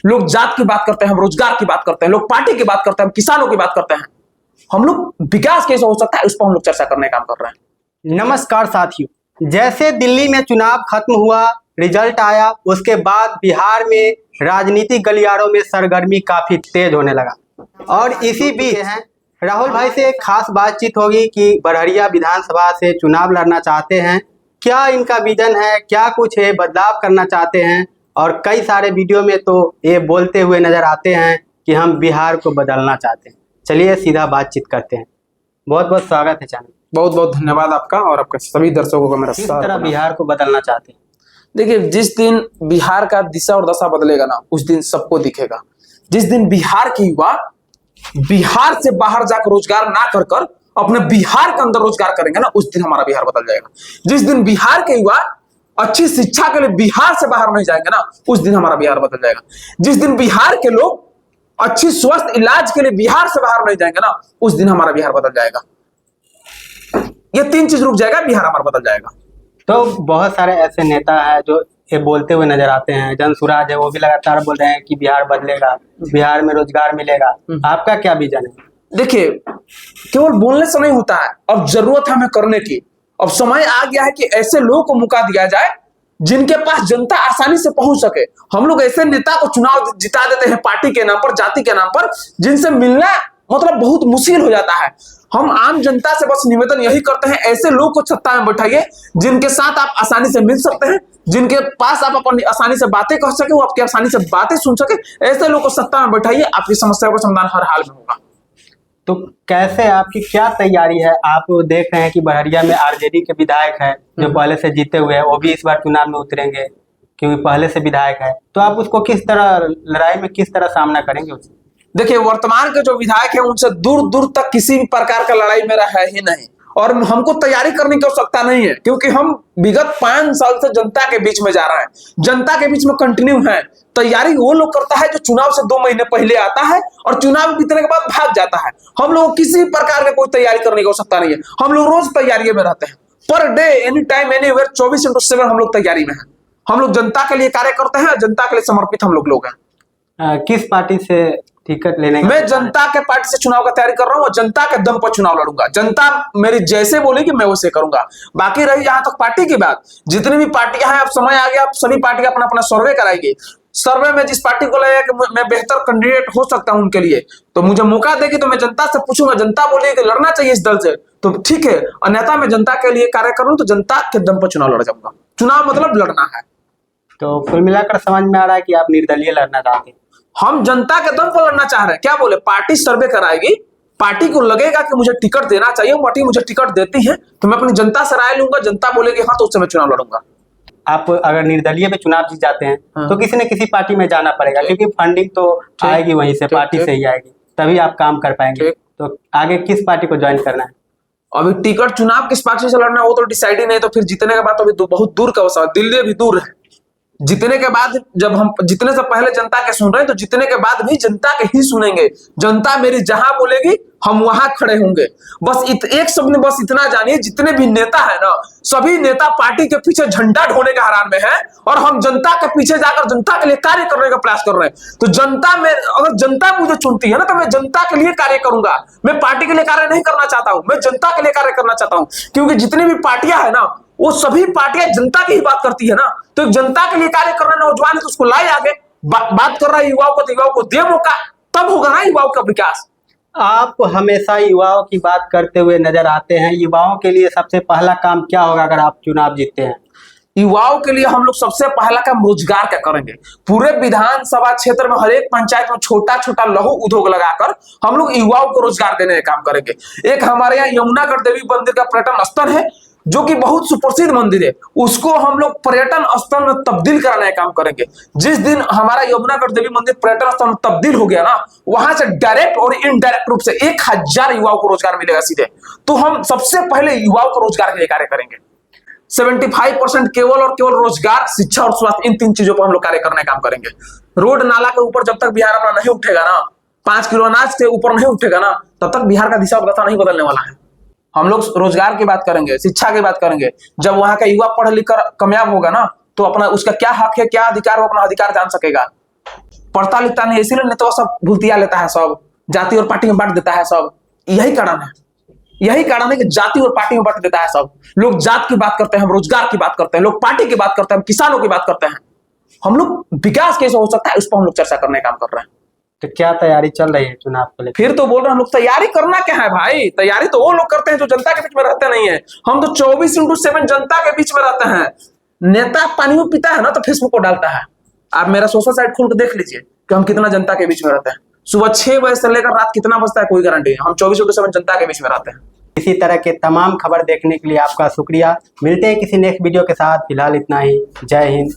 लोग जात की बात करते हैं, हम रोजगार की बात करते हैं, लोग पार्टी की बात करते हैं, हम किसानों की बात करते हैं। हम लोग विकास कैसे हो सकता है उस पर हम लोग चर्चा करने का काम कर रहे हैं। नमस्कार साथियों, जैसे दिल्ली में चुनाव खत्म हुआ, रिजल्ट आया, उसके बाद बिहार में राजनीतिक गलियारों में सरगर्मी काफी तेज होने लगा। और इसी बीच राहुल भाई से एक खास बातचीत होगी कि बड़हरिया विधानसभा से चुनाव लड़ना चाहते हैं, क्या इनका विजन है, क्या कुछ है, बदलाव करना चाहते हैं। और कई सारे वीडियो में तो ये बोलते हुए नजर आते हैं कि हम बिहार को बदलना चाहते हैं। चलिए सीधा बातचीत करते हैं। बहुत बहुत स्वागत है चैनल। बहुत बहुत धन्यवाद आपका और आपके सभी दर्शकों का मेरा किस तरह बिहार को बदलना चाहते हैं? देखिए, जिस दिन बिहार का दिशा और दशा बदलेगा ना, उस दिन सबको दिखेगा। जिस दिन बिहार के युवा बिहार से बाहर जाकर रोजगार ना कर कर अपने बिहार के अंदर रोजगार करेंगे ना, उस दिन हमारा बिहार बदल जाएगा। जिस दिन बिहार के युवा अच्छी शिक्षा के लिए बिहार से बाहर नहीं जाएंगे ना, उस दिन हमारा बिहार बदल जाएगा। जिस दिन बिहार के लोग अच्छी स्वस्थ इलाज के लिए बिहार से बाहर नहीं जाएंगे ना, उस दिन हमारा बिहार बदल जाएगा। ये तीन चीज रुक जाएगा, बिहार हमारा बदल जाएगा। तो बहुत सारे ऐसे नेता हैं जो ये बोलते हुए नजर आते हैं। जनसुराज है, वो भी लगातार बोल रहे हैं कि बिहार बदलेगा, बिहार में रोजगार मिलेगा। आपका क्या विजन है? देखिए, केवल बोलने से नहीं होता है, अब जरूरत है हमें करने की। अब समय आ गया है कि ऐसे लोगों को मौका दिया जाए जिनके पास जनता आसानी से पहुंच सके। हम लोग ऐसे नेता को चुनाव जिता देते हैं पार्टी के नाम पर, जाति के नाम पर, जिनसे मिलना मतलब बहुत मुश्किल हो जाता है। हम आम जनता से बस निवेदन यही करते हैं, ऐसे लोग को सत्ता में बैठाइए जिनके साथ आप आसानी से मिल सकते हैं, जिनके पास आप अपनी आसानी से बातें कह सके, वो आपकी आसानी से बातें सुन सके। ऐसे लोग को सत्ता में बैठाइए, आपकी समस्या का समाधान हर हाल में होगा। तो कैसे, आपकी क्या तैयारी है? आप देख रहे हैं कि बड़हरिया में आरजेडी के विधायक है जो पहले से जीते हुए हैं, वो भी इस बार चुनाव में उतरेंगे क्योंकि पहले से विधायक है। तो आप उसको किस तरह लड़ाई में किस तरह सामना करेंगे उससे? देखिए, वर्तमान के जो विधायक है उनसे दूर दूर तक किसी भी प्रकार का लड़ाई मेरा है ही नहीं, और हमको तैयारी करने की आवश्यकता नहीं है, क्योंकि हम विगत 5 साल से जनता के बीच में जा रहे हैं, जनता के बीच में कंटिन्यू है। तैयारी वो लोग करता है जो चुनाव से 2 महीने पहले आता है और चुनाव बीतने के बाद भाग जाता है। हम लोग किसी प्रकार का कोई तैयारी करने की आवश्यकता नहीं है। हम लोग रोज तैयारी में रहते हैं, per day, any time, anywhere, 24/7 हम लोग तैयारी में हैं। हम लोग जनता के लिए कार्य करते हैं, जनता के लिए समर्पित हम लोग हैं। किस पार्टी से टिकट लेने? मैं जनता के पार्टी से चुनाव का तैयारी कर रहा हूँ और जनता के दम पर चुनाव लड़ूंगा। जनता मेरी जैसे बोलेगी मैं वैसे करूंगा। बाकी रही यहाँ तक पार्टी की बात, जितनी भी पार्टियां हैं, अब समय आ गया, अब सभी पार्टियां अपना अपना सर्वे कराएंगी। सर्वे में जिस पार्टी को लगेगा कि मैं बेहतर कैंडिडेट हो सकता हूं उनके लिए, तो मुझे मौका देगी, तो मैं जनता से पूछूंगा, जनता बोलेगी कि लड़ना चाहिए इस दल से, तो ठीक है। अन्यथा मैं जनता के लिए कार्य करूं तो जनता के दम पर चुनाव लड़ जाऊंगा। चुनाव मतलब लड़ना है। तो कुल मिलाकर समझ में आ रहा है कि आप निर्दलीय लड़ना चाहते हैं। हम जनता के दम पर लड़ना चाह रहे हैं। क्या बोले, पार्टी सर्वे कराएगी, पार्टी को लगेगा कि मुझे टिकट देना चाहिए, पार्टी मुझे टिकट देती है तो मैं अपनी जनता से राय लूंगा, जनता बोलेगी हाँ, तो उससे मैं चुनाव लड़ूंगा। आप अगर निर्दलीय पे चुनाव जीत जाते हैं तो किसी न किसी पार्टी में जाना पड़ेगा, क्योंकि फंडिंग तो आएगी वहीं से, पार्टी से ही आएगी, तभी आप काम कर पाएंगे। तो आगे किस पार्टी को ज्वाइन करना है? अभी टिकट चुनाव किस पार्टी से लड़ना है वो तो डिसाइड ही नहीं, तो फिर जीतने के बाद तो अभी बहुत दूर का वसा, दिल्ली अभी दूर है। जीतने के बाद, जब हम जीतने से पहले जनता के सुन रहे हैं, तो जीतने के बाद भी जनता के ही सुनेंगे। जनता मेरी जहां बोलेगी हम वहां खड़े होंगे। बस एक शब्द में बस इतना जानिए, जितने भी नेता है ना, सभी नेता पार्टी के पीछे झंडा ढोने के हरान में है, और हम जनता के पीछे जाकर जनता के लिए कार्य करने का प्रयास कर रहे हैं। तो जनता में, अगर जनता मुझे चुनती है ना, तो मैं जनता के लिए कार्य करूंगा। मैं पार्टी के लिए कार्य नहीं करना चाहता हूं, मैं जनता के लिए कार्य करना चाहता हूं, क्योंकि जितनी भी पार्टियां है ना, वो सभी पार्टियां जनता की ही बात करती है ना। तो जनता के लिए कार्य करना नौजवान है तो उसको लाए आगे, बात कर रहा है युवाओं को, तो युवाओं को दे मौका, तब होगा ना युवाओं का विकास। आप हमेशा युवाओं की बात करते हुए नजर आते हैं। युवाओं के लिए सबसे पहला काम क्या होगा अगर आप चुनाव जीतते हैं? युवाओं के लिए हम लोग सबसे पहला काम रोजगार का करेंगे। पूरे विधानसभा क्षेत्र में हर एक पंचायत में छोटा छोटा लघु उद्योग लगाकर हम लोग युवाओं को रोजगार देने का काम करेंगे। एक हमारे यहाँ यमुनागढ़ देवी मंदिर का पर्यटन स्थल है, जो कि बहुत सुप्रसिद्ध मंदिर है, उसको हम लोग पर्यटन स्थल में तब्दील कराने का काम करेंगे। जिस दिन हमारा यमुनागढ़ देवी मंदिर पर्यटन स्थल में तब्दील हो गया ना, वहां से डायरेक्ट और इनडायरेक्ट रूप से 1000 युवाओं को रोजगार मिलेगा सीधे। तो हम सबसे पहले युवाओं को रोजगार के लिए कार्य करेंगे। 75% केवल और केवल रोजगार, शिक्षा और स्वास्थ्य, इन 3 चीजों पर हम लोग कार्य करने का काम करेंगे। रोड नाला के ऊपर जब तक बिहार अपना नहीं उठेगा ना, 5 किलो अनाज के ऊपर नहीं उठेगा ना, तब तक बिहार का दिशा और दशा नहीं बदलने वाला है। हम लोग रोजगार की बात करेंगे, शिक्षा की बात करेंगे। जब वहां का युवा पढ़ लिख कर कामयाब होगा ना, तो अपना उसका क्या हक है, क्या अधिकार, वो अपना अधिकार जान सकेगा। पढ़ता लिखता नहीं, इसीलिए नेता सब भूतिया लेता है, सब जाति और पार्टी में बांट देता है सब। यही कारण है, यही कारण है कि जाति और पार्टी में बांट देता है सब। लोग जात की बात करते हैं, हम रोजगार की बात करते हैं, लोग पार्टी की बात करते हैं, हम किसानों की बात करते हैं। हम लोग विकास कैसे हो सकता है उस पर हम लोग चर्चा करने का काम कर रहे हैं। तो क्या तैयारी चल रही है चुनाव को लेकर? फिर तो बोल रहे हैं हम लोग तैयारी करना क्या है भाई, तैयारी तो वो लोग करते हैं जो जनता के बीच में रहते नहीं है। हम तो 24/7 जनता के बीच में रहते हैं। नेता पानी में पीता है ना तो फेसबुक को डालता है। आप मेरा सोशल साइट खोल के देख लीजिए कि हम कितना जनता के बीच में रहते हैं। सुबह 6 बजे से लेकर रात कितना बजता है कोई गारंटी नहीं। हम 24/7 जनता के बीच में रहते हैं। इसी तरह के तमाम खबर देखने के लिए आपका शुक्रिया। मिलते हैं किसी नेक्स्ट वीडियो के साथ। फिलहाल इतना ही। जय हिंद।